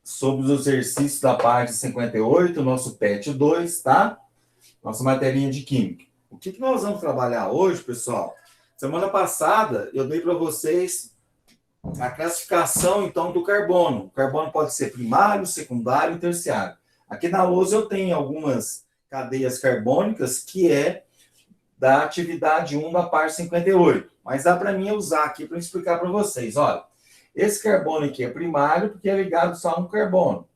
sobre os exercícios da página 58, nosso PET 2, tá? Nossa materinha de química. O que nós vamos trabalhar hoje, pessoal? Semana passada, eu dei para vocês a classificação, então, do carbono. O carbono pode ser primário, secundário e terciário. Aqui na lousa eu tenho algumas cadeias carbônicas que é da atividade 1 da parte 58. Mas dá para mim usar aqui para explicar para vocês. Olha, esse carbono aqui é primário porque é ligado só a um carbono.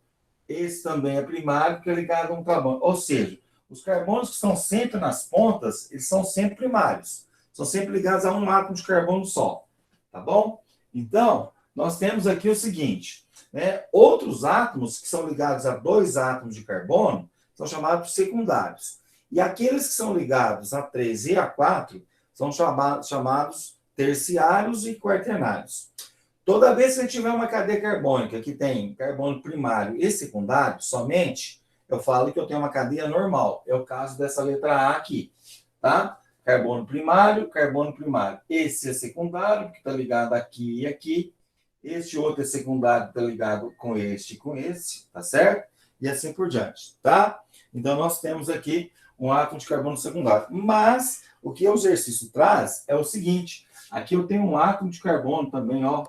Esse também é primário porque é ligado a um carbono. Ou seja, os carbonos que estão sempre nas pontas, eles são sempre primários. São sempre ligados a um átomo de carbono só. Tá bom? Então, nós temos aqui o seguinte, né? Outros átomos que são ligados a dois átomos de carbono são chamados secundários. E aqueles que são ligados a 3 e a 4 são chamados terciários e quaternários. Toda vez que você tiver uma cadeia carbônica que tem carbono primário e secundário somente, eu falo que eu tenho uma cadeia normal. É o caso dessa letra A aqui, tá? Carbono primário, carbono primário. Esse é secundário, que está ligado aqui e aqui. Este outro é secundário, está ligado com este e com esse, tá certo? E assim por diante, tá? Então, nós temos aqui um átomo de carbono secundário. Mas, o que o exercício traz é o seguinte. Aqui eu tenho um átomo de carbono também, ó,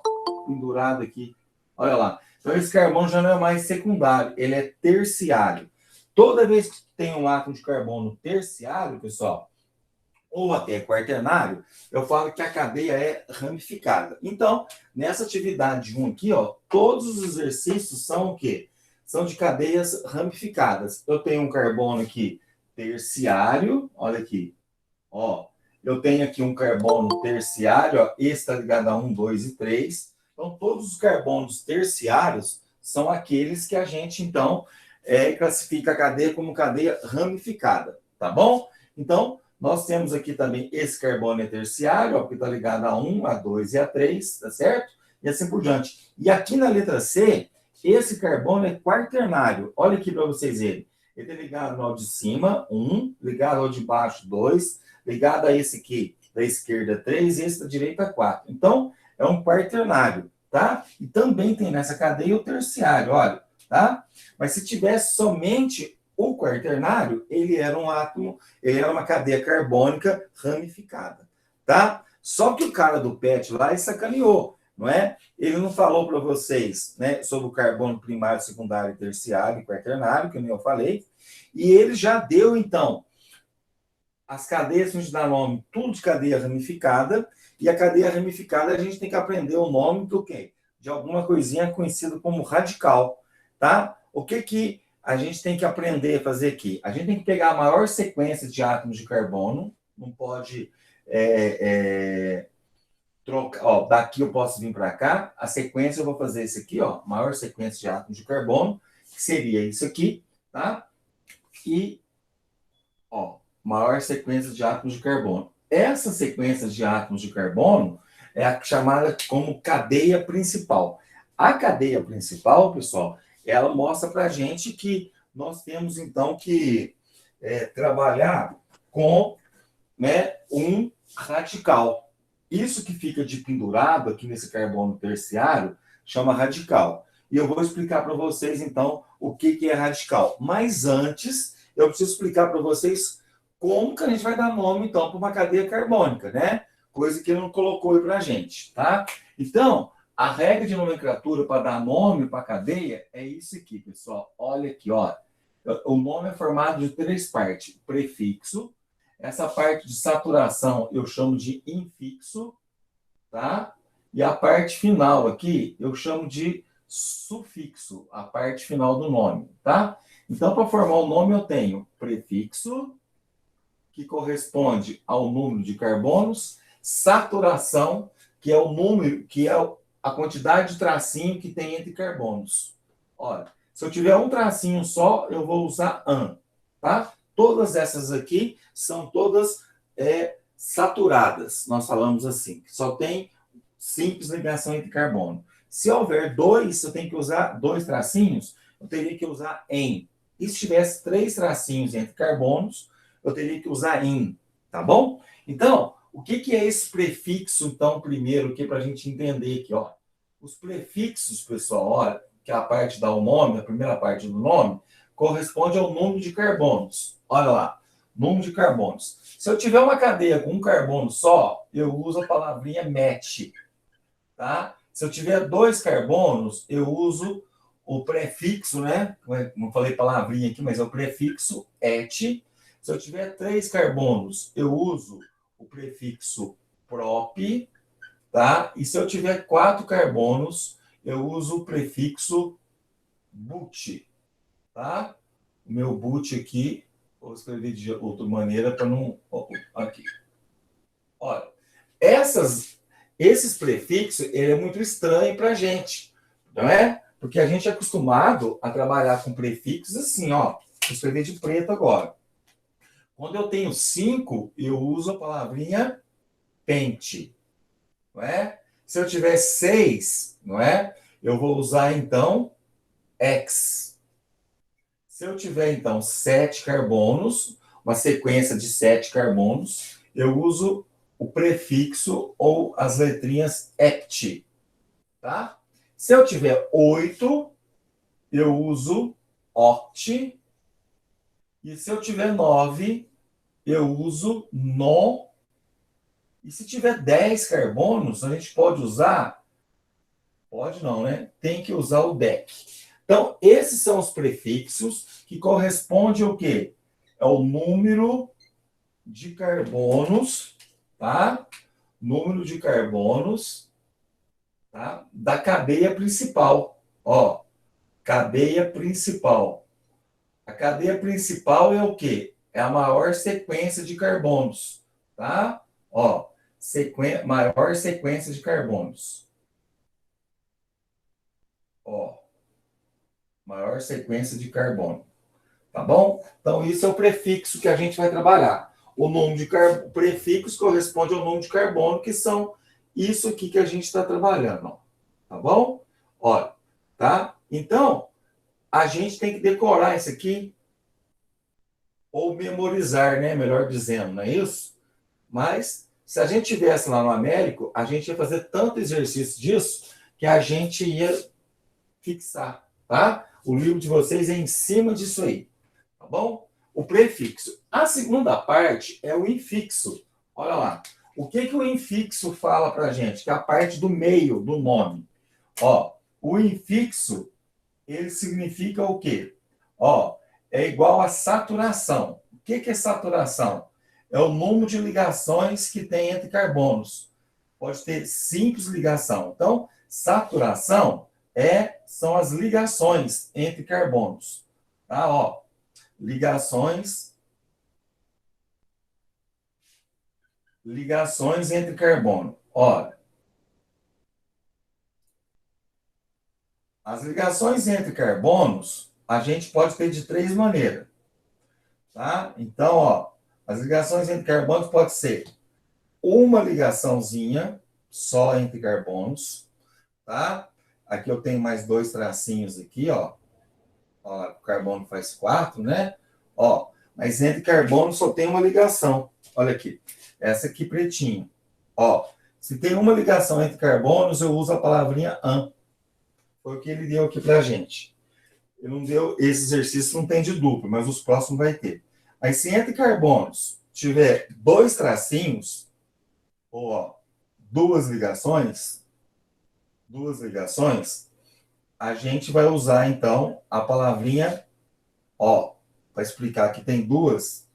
pendurado aqui. Olha lá. Então, esse carbono já não é mais secundário, ele é terciário. Toda vez que tem um átomo de carbono terciário, pessoal, ou até quaternário, eu falo que a cadeia é ramificada. Então, nessa atividade 1 aqui, ó, todos os exercícios são o quê? São de cadeias ramificadas. Eu tenho um carbono aqui terciário, olha aqui, ó. Eu tenho aqui um carbono terciário, ó, esse está ligado a 1, 2 e 3. Então, todos os carbonos terciários são aqueles que a gente, então, classifica a cadeia como cadeia ramificada, tá bom? Então, nós temos aqui também esse carbono terciário, ó, que está ligado a 1, a 2 e a 3, tá certo? E assim por diante. E aqui na letra C, esse carbono é quaternário. Olha aqui para vocês verem. Ele é ligado ao de cima, 1, ligado ao de baixo, 2, ligado a esse aqui da esquerda, 3, e esse da direita, 4. Então, é um quaternário, tá? E também tem nessa cadeia o terciário, olha, tá? Mas se tivesse somente o quaternário, ele era um átomo, ele era uma cadeia carbônica ramificada, tá? Só que o cara do PET lá, ele sacaneou, não é? Ele não falou para vocês, né, sobre o carbono primário, secundário, terciário e quaternário, que nem eu falei, e ele já deu, então, as cadeias que a gente dá nome, tudo de cadeia ramificada, e a cadeia ramificada a gente tem que aprender o nome do quê? De alguma coisinha conhecida como radical, tá? O que a gente tem que aprender a fazer aqui? A gente tem que pegar a maior sequência de átomos de carbono, não pode trocar, ó, daqui eu posso vir para cá, a sequência eu vou fazer esse aqui, ó, maior sequência de átomos de carbono, que seria isso aqui, tá? E, ó, maior sequência de átomos de carbono. Essa sequência de átomos de carbono é a chamada como cadeia principal. A cadeia principal, pessoal, ela mostra para a gente que nós temos, então, que trabalhar com, né, um radical. Isso que fica de pendurado aqui nesse carbono terciário chama radical. E eu vou explicar para vocês, então, o que é radical. Mas antes, eu preciso explicar para vocês como que a gente vai dar nome, então, para uma cadeia carbônica, né? Coisa que ele não colocou aí para a gente, tá? Então, a regra de nomenclatura para dar nome para a cadeia é isso aqui, pessoal. Olha aqui, ó. O nome é formado de 3 partes. Prefixo. Essa parte de saturação eu chamo de infixo, tá? E a parte final aqui eu chamo de sufixo, a parte final do nome, tá? Então, para formar o nome, eu tenho prefixo, que corresponde ao número de carbonos, saturação, que é o número, que é a quantidade de tracinho que tem entre carbonos. Olha, se eu tiver um tracinho só, eu vou usar an, tá? Todas essas aqui são todas saturadas, nós falamos assim, só tem simples ligação entre carbono. Se houver 2, eu tenho que usar 2 tracinhos, eu teria que usar em. E se tivesse 3 tracinhos entre carbonos, eu teria que usar in, tá bom? Então, o que é esse prefixo, então, primeiro, aqui para a gente entender aqui, ó. Os prefixos, pessoal, olha, que é a parte dá o nome, a primeira parte do nome, corresponde ao número de carbonos. Olha lá, número de carbonos. Se eu tiver uma cadeia com um carbono só, eu uso a palavrinha met, tá? Se eu tiver 2 carbonos, eu uso o prefixo, né? Não falei palavrinha aqui, mas é o prefixo et. Se eu tiver 3 carbonos, eu uso o prefixo prop, tá? E se eu tiver 4 carbonos, eu uso o prefixo but, tá? O meu but aqui, vou escrever de outra maneira para não... Aqui. Olha, esses prefixos, ele é muito estranho para a gente, não é? Porque a gente é acostumado a trabalhar com prefixos assim, ó. Vou escrever de preto agora. Quando eu tenho 5, eu uso a palavrinha pente, não é? Se eu tiver 6, não é? Eu vou usar, então, X. Se eu tiver, então, 7 carbonos, uma sequência de 7 carbonos, eu uso o prefixo ou as letrinhas ET, tá? Se eu tiver 8, eu uso OCT. E se eu tiver 9, eu uso NO. E se tiver 10 carbonos, a gente pode usar... Pode não, né? Tem que usar o DEC. Então, esses são os prefixos que correspondem ao quê? É o número de carbonos, tá? Número de carbonos, tá? Da cadeia principal. Ó, cadeia principal. A cadeia principal é o quê? É a maior sequência de carbonos, tá? Ó, maior sequência de carbonos. Ó, maior sequência de carbono. Tá bom? Então, isso é o prefixo que a gente vai trabalhar. O número de prefixo corresponde ao número de carbono, que são isso aqui que a gente está trabalhando. Ó. Tá bom? Olha, tá? Então, a gente tem que decorar isso aqui, ou memorizar, né? Melhor dizendo, não é isso? Mas, se a gente tivesse lá no Américo, a gente ia fazer tanto exercício disso, que a gente ia fixar, tá? O livro de vocês é em cima disso aí. Tá bom? O prefixo. A segunda parte é o infixo. Olha lá. O que o infixo fala para a gente? Que é a parte do meio do nome. Ó, o infixo, ele significa o quê? Ó, é igual a saturação. O que é saturação? É o número de ligações que tem entre carbonos. Pode ter simples ligação. Então, saturação são as ligações entre carbonos. Tá? Ó, ligações entre carbono. Olha, as ligações entre carbonos, a gente pode ter de 3 maneiras. Tá? Então, ó, as ligações entre carbonos pode ser uma ligaçãozinha só entre carbonos, tá? Aqui eu tenho mais 2 tracinhos aqui, ó. Ó, o carbono faz 4, né? Ó, mas entre carbono só tem uma ligação. Olha aqui. Essa aqui pretinha. Ó, se tem uma ligação entre carbonos, eu uso a palavrinha an. Foi o que ele deu aqui pra gente. Ele não deu, esse exercício não tem de duplo, mas os próximos vai ter. Mas se entre carbonos tiver 2 tracinhos, ou ó, duas ligações, a gente vai usar então a palavrinha, ó, para explicar que tem duas,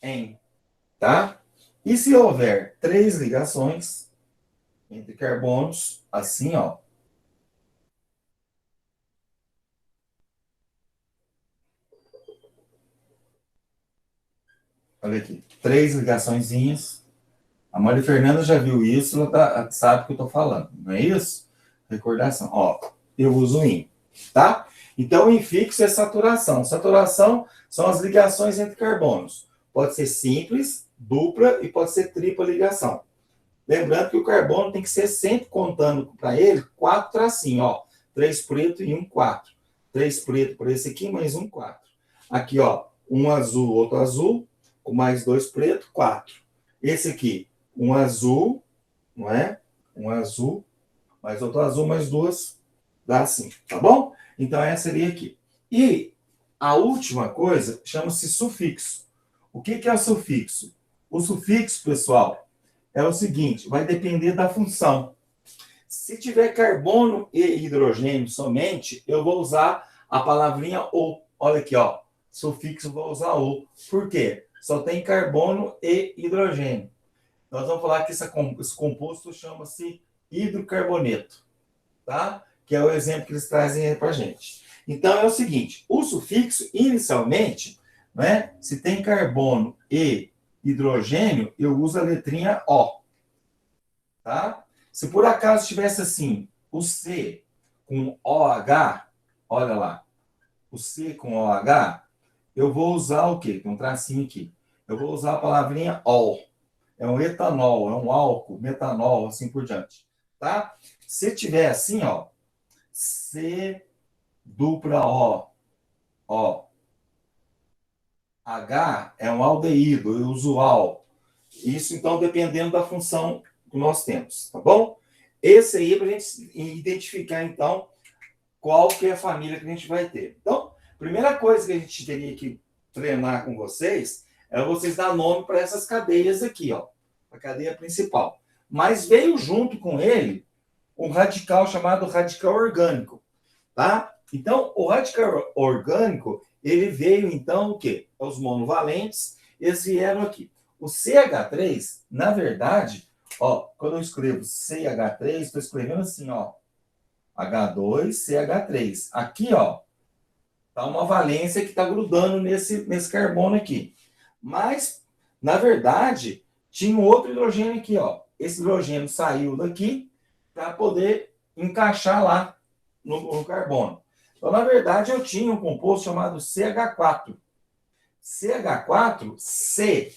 em, tá? E se houver 3 ligações entre carbonos, assim, ó. Olha aqui, 3 ligaçõezinhas. A Maria Fernanda já viu isso, ela sabe o que eu tô falando, não é isso? Recordação. Ó, eu uso in, tá? Então, o infixo é saturação. Saturação são as ligações entre carbonos. Pode ser simples, dupla e pode ser tripla ligação. Lembrando que o carbono tem que ser sempre contando para ele 4 tracinhos, ó. 3 preto e 1 4. 3 preto por esse aqui, mais 1 4. Aqui, ó, um azul, outro azul, com mais 2 preto, 4. Esse aqui, um azul, não é? Um azul, mais outro azul, mais 2 dá assim, tá bom? Então, essa seria aqui. E a última coisa chama-se sufixo. O que é o sufixo? O sufixo, pessoal, é o seguinte, vai depender da função. Se tiver carbono e hidrogênio somente, eu vou usar a palavrinha ou. Olha aqui, ó. Sufixo, vou usar o. Por quê? Só tem carbono e hidrogênio. Nós vamos falar que esse composto chama-se hidrocarboneto, tá? Que é o exemplo que eles trazem aí para a gente. Então, é o seguinte, o sufixo, inicialmente, né, se tem carbono e hidrogênio, eu uso a letrinha O, tá? Se por acaso tivesse assim, o C com OH, olha lá, o C com OH, eu vou usar o quê? Tem um tracinho aqui. Eu vou usar a palavrinha OL. É um etanol, é um álcool, metanol, assim por diante, tá? Se tiver assim, ó, C dupla O, ó, H é um aldeído, eu uso al. Isso, então, dependendo da função que nós temos, tá bom? Esse aí é para a gente identificar, então, qual que é a família que a gente vai ter. Então, primeira coisa que a gente teria que treinar com vocês é vocês dar nome para essas cadeias aqui, ó. A cadeia principal. Mas veio junto com ele um radical chamado radical orgânico, tá? Então, o radical orgânico, ele veio, então, o quê? Os monovalentes, eles vieram aqui. O CH3, na verdade, ó, quando eu escrevo CH3, estou escrevendo assim, ó, H2CH3. Aqui, ó, tá uma valência que está grudando nesse carbono aqui. Mas, na verdade, tinha um outro hidrogênio aqui, ó. Esse hidrogênio saiu daqui para poder encaixar lá no carbono. Então, na verdade, eu tinha um composto chamado CH4. CH4, C,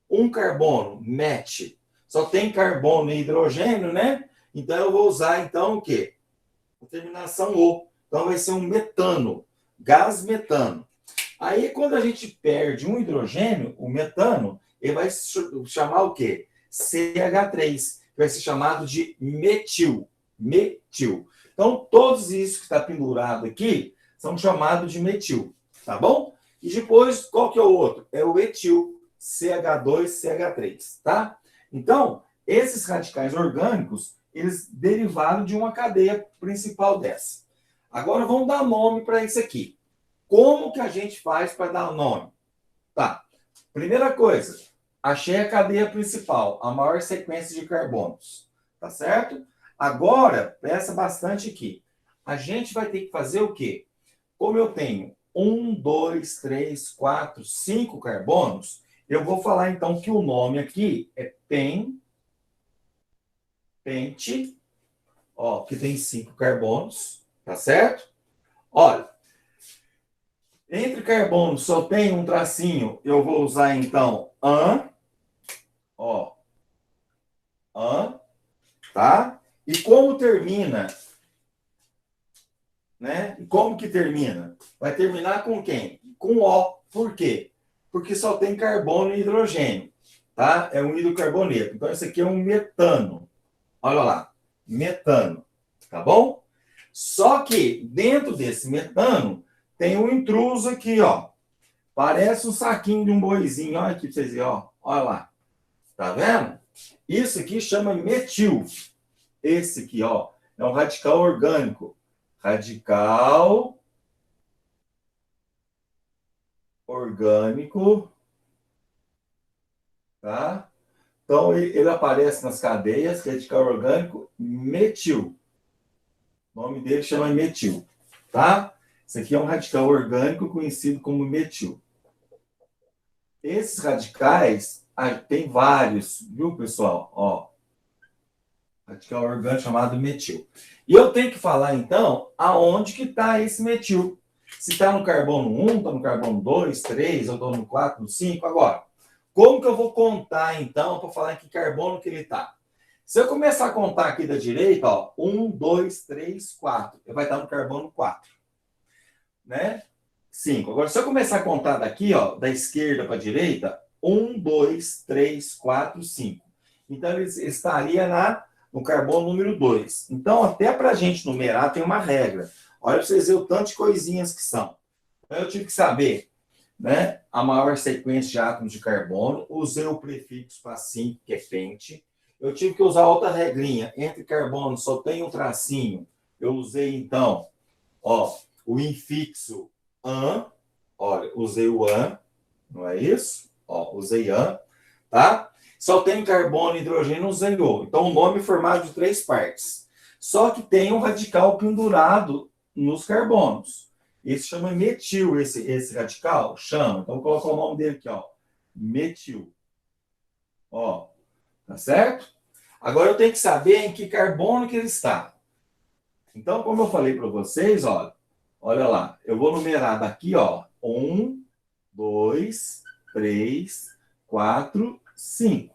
um carbono, MET. Só tem carbono e hidrogênio, né? Então, eu vou usar, então, o quê? A terminação O. Então, vai ser um metano, gás metano. Aí, quando a gente perde um hidrogênio, o metano, ele vai se chamar o quê? CH3, que vai ser chamado de metil. Metil. Então, todos isso que está pendurado aqui são chamados de metil, tá bom? E depois, qual que é o outro? É o etil, CH2CH3, tá? Então, esses radicais orgânicos, eles derivaram de uma cadeia principal dessa. Agora, vamos dar nome para isso aqui. Como que a gente faz para dar nome? Tá. Primeira coisa, achei a cadeia principal, a maior sequência de carbonos. Tá certo? Agora, presta bastante aqui. A gente vai ter que fazer o quê? Como eu tenho 1, 2, 3, 4, 5 carbonos, eu vou falar então que o nome aqui é pente, ó, que tem 5 carbonos, tá certo? Olha, entre carbonos só tem um tracinho, eu vou usar então an, ó, an, tá? E como termina, né? E como que termina? Vai terminar com quem? Com O. Por quê? Porque só tem carbono e hidrogênio, tá? É um hidrocarboneto. Então, esse aqui é um metano. Olha lá, metano, tá bom? Só que dentro desse metano tem um intruso aqui, ó. Parece um saquinho de um boizinho. Olha aqui pra vocês verem, ó. Olha lá. Tá vendo? Isso aqui chama metil. Esse aqui, ó, é um radical orgânico. Radical orgânico, tá? Então, ele aparece nas cadeias, radical orgânico, metil. O nome dele chama metil, tá? Esse aqui é um radical orgânico conhecido como metil. Esses radicais, tem vários, viu, pessoal? Ó, radical orgânico chamado metil. E eu tenho que falar, então, aonde que está esse metil. Se está no carbono 1, está no carbono 2, 3, eu estou no 4, no 5. Agora, como que eu vou contar, então, para falar em que carbono que ele está? Se eu começar a contar aqui da direita, ó, 1, 2, 3, 4, ele vai estar no carbono 4. Né? 5. Agora, se eu começar a contar daqui, ó, da esquerda para a direita, 1, 2, 3, 4, 5. Então, ele estaria no carbono número 2. Então, até para a gente numerar, tem uma regra. Olha para vocês verem o tanto de coisinhas que são. Então, eu tive que saber, né, a maior sequência de átomos de carbono, usei o prefixo para 5, que é pente. Eu tive que usar outra regrinha. Entre carbono só tem um tracinho. Eu usei, então, ó, o infixo an. Olha, usei o an, não é isso? Ó, usei an, tá? Só tem carbono e hidrogênio, usei o. Então, o nome é formado de 3 partes. Só que tem um radical pendurado nos carbonos. Esse chama metil, esse radical? Chama. Então, vou colocar o nome dele aqui, ó. Metil. Ó, tá certo? Agora, eu tenho que saber em que carbono que ele está. Então, como eu falei para vocês, olha lá. Eu vou numerar daqui, ó. 1, 2, 3, 4, 5.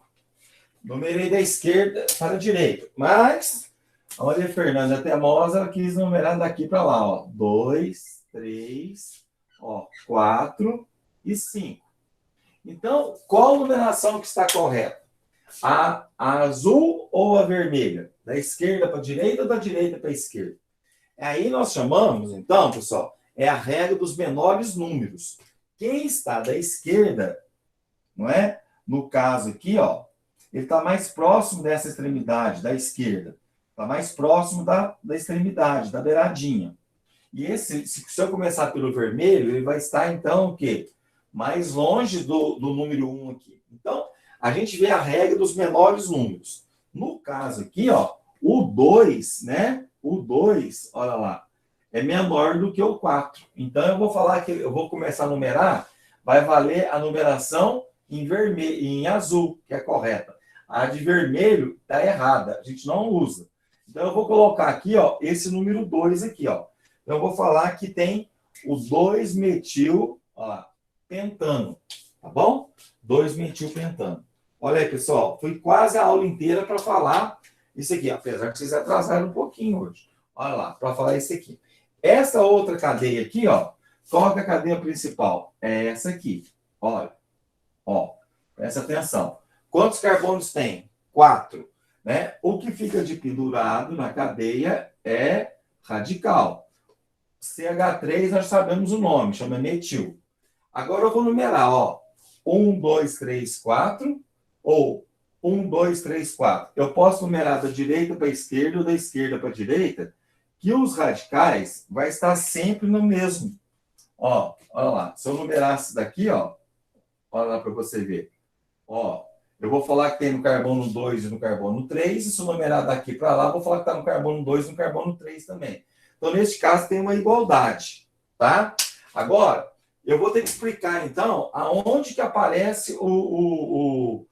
Numerei da esquerda para a direita. Mas, olha, Fernanda, até Mosa, ela quis numerar daqui para lá, ó. 2, 3, ó, 4 e 5. Então, qual numeração que está correta? A azul ou a vermelha? Da esquerda para a direita ou da direita para a esquerda? Aí nós chamamos, então, pessoal, é a regra dos menores números. Quem está da esquerda, não é? No caso aqui, ó, ele está mais próximo dessa extremidade, da esquerda. Está mais próximo da extremidade, da beiradinha. E se eu começar pelo vermelho, ele vai estar, então, o quê? Mais longe do número 1 aqui. Então, a gente vê a regra dos menores números. No caso aqui, ó, o 2, né? O 2, olha lá, é menor do que o 4. Então, eu vou falar que eu vou começar a numerar, vai valer a numeração em vermelho, em azul, que é correta. A de vermelho está errada, a gente não usa. Então, eu vou colocar aqui, ó, esse número 2 aqui, ó. Então, eu vou falar que tem o 2-metil, ó lá, pentano, tá bom? 2-metilpentano. Olha aí, pessoal, foi quase a aula inteira para falar isso aqui, apesar que vocês atrasaram um pouquinho hoje. Olha lá, para falar isso aqui. Essa outra cadeia aqui, ó, qual é a cadeia principal? É essa aqui. Olha, ó, presta atenção. Quantos carbonos tem? 4. Né? O que fica de pendurado na cadeia é radical. CH3, nós sabemos o nome, chama metil. Agora eu vou numerar, ó. 1, 2, 3, 4, ou 1, 2, 3, 4. Eu posso numerar da direita para a esquerda ou da esquerda para a direita, que os radicais vai estar sempre no mesmo. Ó, olha lá. Se eu numerasse daqui, ó, olha lá para você ver. Ó, eu vou falar que tem no carbono 2 e no carbono 3, e se eu numerar daqui para lá, eu vou falar que está no carbono 2 e no carbono 3 também. Então, neste caso, tem uma igualdade, tá? Agora, eu vou ter que explicar, então, aonde que aparece o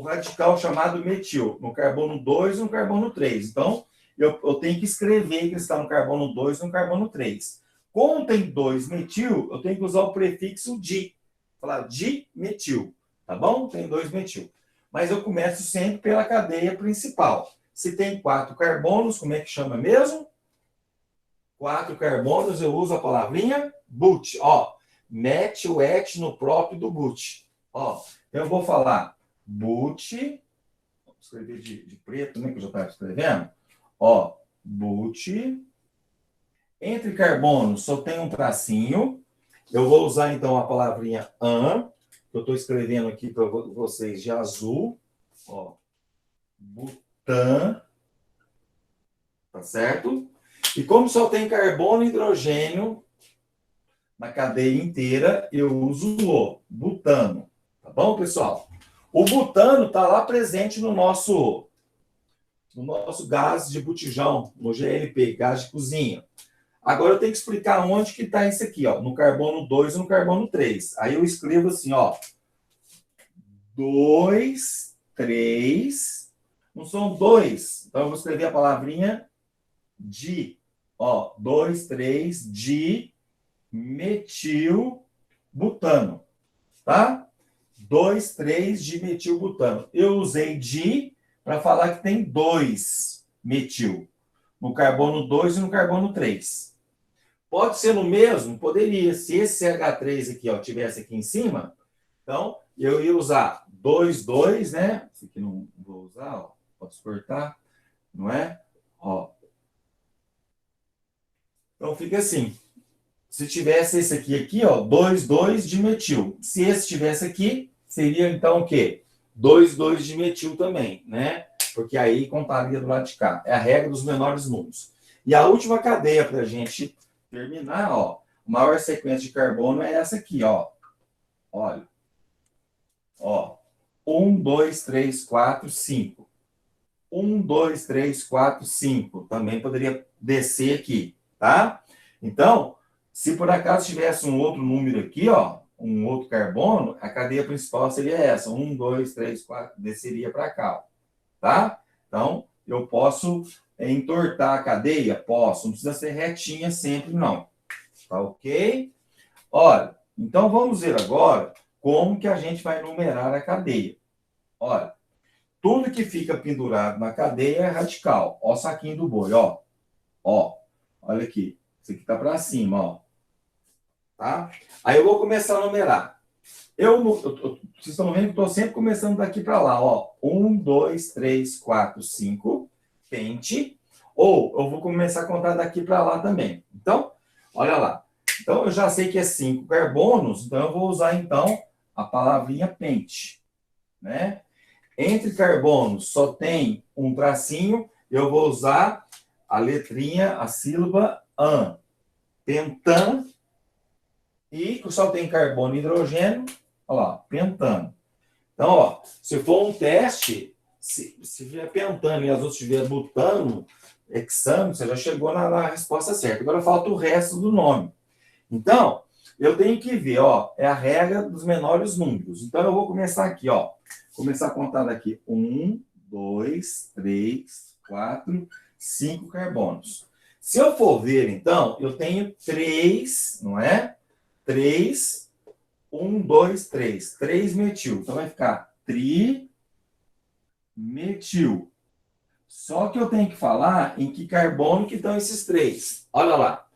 radical chamado metil, no carbono 2 e no carbono 3. Então, eu tenho que escrever que está no carbono 2 e no carbono 3. Como tem 2-metil, eu tenho que usar o prefixo di. Falar dimetil, tá bom? Tem 2-metil. Mas eu começo sempre pela cadeia principal. Se tem 4 carbonos, como é que chama mesmo? 4 carbonos, eu uso a palavrinha but. Ó, mete o et no próprio do but. Ó, eu vou falar but, vou escrever de preto, né, que eu já estava escrevendo. Ó, but. Entre carbonos só tem um tracinho. Eu vou usar, então, a palavrinha an, que eu estou escrevendo aqui para vocês de azul. Ó, butan. Tá certo? E como só tem carbono e hidrogênio na cadeia inteira, eu uso o butano. Tá bom, pessoal? O butano está lá presente no nosso gás de botijão, no GLP, gás de cozinha. Agora eu tenho que explicar onde que está isso aqui, ó, no carbono 2 e no carbono 3. Aí eu escrevo assim, ó, 2, 3, não são 2, então eu vou escrever a palavrinha di, ó, 2, 3, di metilbutano, tá? 2, 3 dimetilbutano. Eu usei di para falar que tem 2 metil no carbono 2 e no carbono 3. Pode ser no mesmo? Poderia. Se esse CH3 aqui, ó, tivesse aqui em cima, então eu ia usar 2, 2, né? Esse aqui não vou usar, ó, posso cortar. não é? Ó. Então fica assim. Se tivesse esse aqui, ó, 2,2 de metil. Se esse tivesse aqui, seria então o quê? 2,2 de metil também, né? Porque aí contaria do lado de cá. É a regra dos menores números. E a última cadeia para a gente terminar, ó, a maior sequência de carbono é essa aqui, ó. Olha. Ó. 1, 2, 3, 4, 5. 1, 2, 3, 4, 5. Também poderia descer aqui, tá? Então, se por acaso tivesse um outro número aqui, ó, um outro carbono, a cadeia principal seria essa. 1, 2, 3, 4, desceria para cá, ó, tá? Então, eu posso entortar a cadeia? Posso. Não precisa ser retinha sempre, não. Tá ok? Olha, então vamos ver agora como que a gente vai numerar a cadeia. Olha, tudo que fica pendurado na cadeia é radical. Ó o saquinho do boi, ó. Ó, olha aqui. Isso aqui tá para cima, ó. Tá? Aí eu vou começar a numerar. Vocês estão vendo que eu estou sempre começando daqui para lá, ó. 1, 2, 3, 4, 5. Pente. Ou eu vou começar a contar daqui para lá também. Então, olha lá. Então, eu já sei que é 5 carbonos, então eu vou usar, então, a palavrinha pente, né? Entre carbonos só tem um tracinho, eu vou usar a letrinha, a sílaba an. Pentan, e só tem carbono e hidrogênio, olha lá, pentano. Então, ó, se for um teste, se tiver pentano e as outras tiver butano, hexano, você já chegou na resposta certa. Agora falta o resto do nome. Então, eu tenho que ver, ó, é a regra dos menores números. Então, eu vou começar aqui, ó. Começar a contar daqui. 1, 2, 3, 4, 5 carbonos. Se eu for ver, então, eu tenho 3, não é? 3, 1, 2, 3. 3 metil. Então, vai ficar trimetil. Só que eu tenho que falar em que carbono que estão esses 3. Olha lá.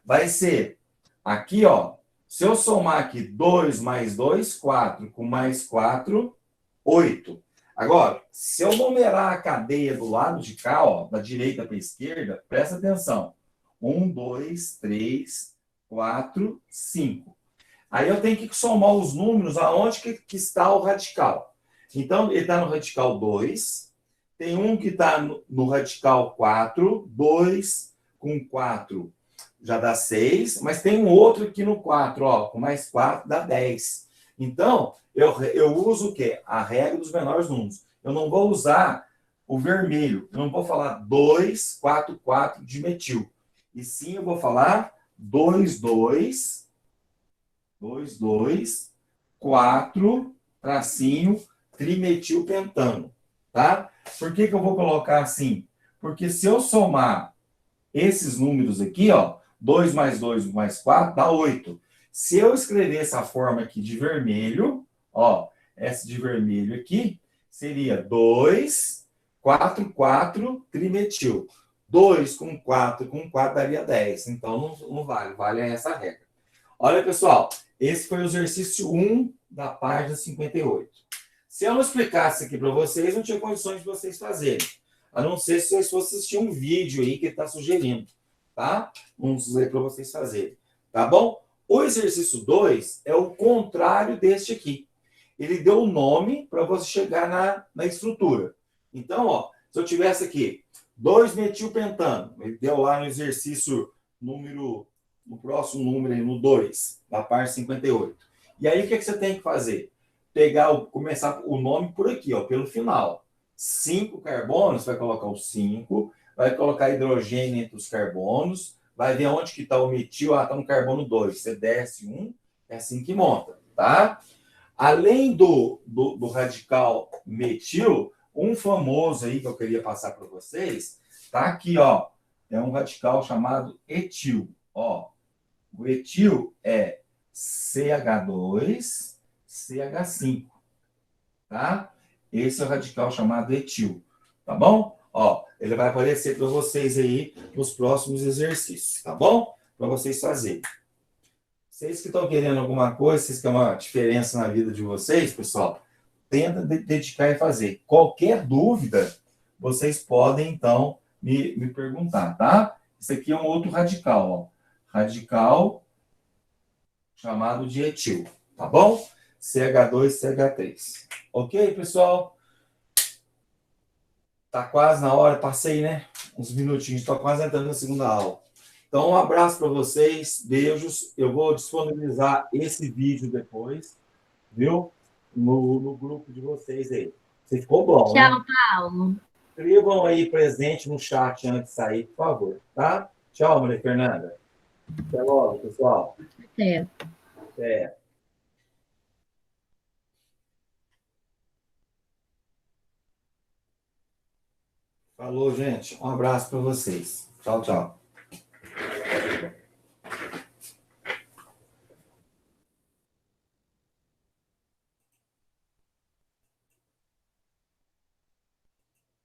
Vai ser aqui, ó. Se eu somar aqui 2 mais 2, 4. Com mais 4, 8. Agora, se eu numerar a cadeia do lado de cá, ó, da direita para a esquerda, presta atenção. 1, 2, 3, 4, 5. Aí eu tenho que somar os números aonde que está o radical. Então, ele está no radical 2. Tem um que está no radical 4. 2 com 4 já dá 6. Mas tem um outro aqui no 4, ó, com mais 4 dá 10. Então, eu uso o quê? A regra dos menores números. Eu não vou usar o vermelho. Eu não vou falar 2, 4, 4 de metil. E sim, eu vou falar 2, 2, 2, 2, 4, tracinho, trimetilpentano, tá? Por que eu vou colocar assim? Porque se eu somar esses números aqui, ó, 2 mais 2 mais 4 dá 8. Se eu escrever essa forma aqui de vermelho, ó, essa de vermelho aqui, seria 2, 4, 4, trimetil. 2 com 4 daria 10. Então, não vale. Vale essa regra. Olha, pessoal, esse foi o exercício 1 da página 58. Se eu não explicasse aqui para vocês, não tinha condições de vocês fazerem. A não ser se vocês fossem assistir um vídeo aí que ele está sugerindo, tá? Vamos dizer para vocês fazerem, tá bom? O exercício 2 é o contrário deste aqui. Ele deu o nome para você chegar na estrutura. Então, ó, se eu tivesse aqui 2-metilpentano, ele deu lá no exercício no próximo número aí, no 2, da parte 58. E aí, o que você tem que fazer? Começar o nome por aqui, ó, pelo final. 5 carbonos, vai colocar o 5, vai colocar hidrogênio entre os carbonos, vai ver onde que está o metil, está no carbono 2. Você desce 1, é assim que monta, tá? Além do radical metil, um famoso aí que eu queria passar para vocês, tá aqui, ó, é um radical chamado etil, ó. O etil é CH2, CH5, tá? Esse é o radical chamado etil, tá bom? Ó, ele vai aparecer para vocês aí nos próximos exercícios, tá bom? Para vocês fazerem. Vocês que estão querendo alguma coisa, vocês querem uma diferença na vida de vocês, pessoal, tenta dedicar e fazer. Qualquer dúvida, vocês podem, então, me perguntar, tá? Isso aqui é um outro radical, ó. Radical chamado de etil, tá bom? CH2CH3. Ok, pessoal? Tá quase na hora, passei, né? Uns minutinhos, tô quase entrando na segunda aula. Então, um abraço para vocês, beijos. Eu vou disponibilizar esse vídeo depois, viu? No grupo de vocês aí. Você ficou bom, né? Tchau, Paulo. Escrevam aí presente no chat antes de sair, por favor, tá? Tchau, Maria Fernanda. Até logo, pessoal. Até. Até. Falou, gente. Um abraço para vocês. Tchau, tchau.